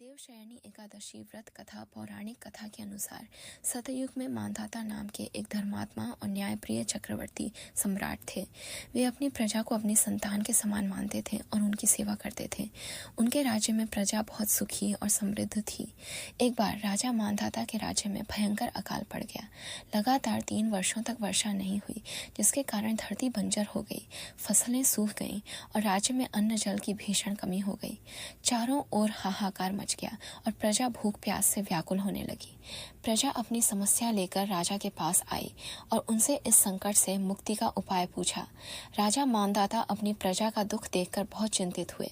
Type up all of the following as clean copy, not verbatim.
देवशयनी एकादशी व्रत कथा पौराणिक कथा के अनुसार सतयुग में मांधाता नाम के एक धर्मात्मा और न्यायप्रिय चक्रवर्ती सम्राट थे। वे अपनी प्रजा को अपनी संतान के समान मानते थे और उनकी सेवा करते थे। उनके राज्य में प्रजा बहुत सुखी और समृद्ध थी। एक बार राजा मांधाता के राज्य में भयंकर अकाल पड़ गया। लगातार 3 वर्षों तक वर्षा नहीं हुई, जिसके कारण धरती बंजर हो गई, फसलें सूख गईं और राज्य में अन्न जल की भीषण कमी हो गई। चारों ओर हाहाकार मच गया और प्रजा भूख प्यास से व्याकुल होने लगी। प्रजा अपनी समस्या लेकर राजा के पास आई और उनसे इस संकट से मुक्ति का उपाय पूछा। राजा मांधाता अपनी प्रजा का दुख देखकर बहुत चिंतित हुए।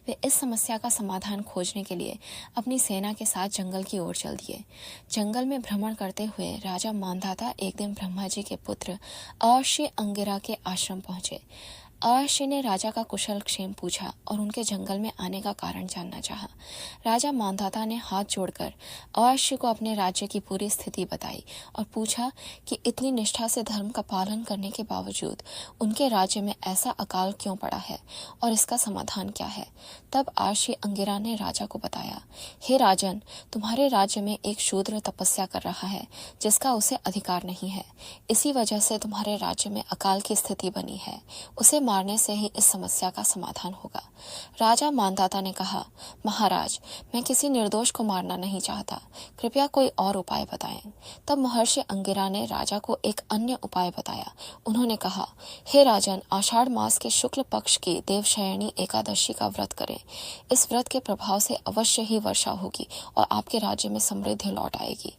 वे इस समस्या का समाधान खोजने के लिए अपनी सेना के साथ जंगल की ओर चल दिए। जंगल में भ्रमण करते हुए राजा मांधाता एक दिन ब्रह्मा जी के पुत्र अर्षि अंगिरा के आश्रम पहुंचे। अर्षि ने राजा का कुशल क्षेम पूछा और उनके जंगल में आने का कारण जानना चाहा। राजा मांधाता ने हाथ जोड़कर अर्षि को अपने राज्य की पूरी स्थिति बताई और पूछा कि इतनी निष्ठा से धर्म का पालन करने के बावजूद उनके राज्य में ऐसा अकाल क्यों पड़ा है और इसका समाधान क्या है। तब अर्षि अंगिरा ने राजा को बताया, हे राजन, तुम्हारे राज्य में एक शूद्र तपस्या कर रहा है जिसका उसे अधिकार नहीं है। इसी वजह से तुम्हारे राज्य में अकाल की स्थिति बनी है। उसे मारने से ही इस समस्या का समाधान होगा। राजा मांधाता ने कहा, महाराज, मैं किसी निर्दोष को मारना नहीं चाहता, कृपया कोई और उपाय बताएं। तब महर्षि अंगिरा ने राजा को एक अन्य उपाय बताया। उन्होंने कहा, हे राजन, आषाढ़ मास के शुक्ल पक्ष की देवशयनी एकादशी का व्रत करें। इस व्रत के प्रभाव से अवश्य ही वर्षा होगी और आपके राज्य में समृद्धि लौट आएगी।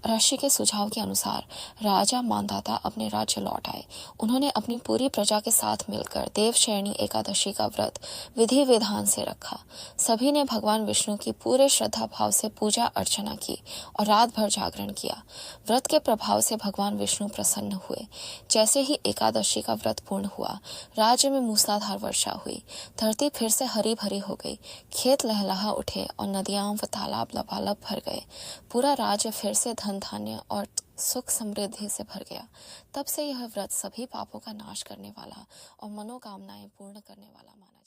ऋषि के सुझाव के अनुसार राजा मांधाता अपने राज्य लौट आए। उन्होंने अपनी पूरी प्रजा के साथ मिलकर देवशयनी एकादशी का व्रत विधि विधान से रखा। सभी ने भगवान विष्णु की पूरे श्रद्धा भाव से पूजा अर्चना की और रात भर जागरण किया। व्रत के प्रभाव से भगवान विष्णु प्रसन्न हुए। जैसे ही एकादशी का व्रत पूर्ण हुआ, राज्य में मूसलाधार वर्षा हुई। धरती फिर से हरी भरी हो गई, खेत लहलहा उठे और नदियां व तालाब लबालब भर गए। पूरा राज्य फिर से धन धान्य और सुख समृद्धि से भर गया। तब से यह व्रत सभी पापों का नाश करने वाला और मनोकामनाएं पूर्ण करने वाला माना।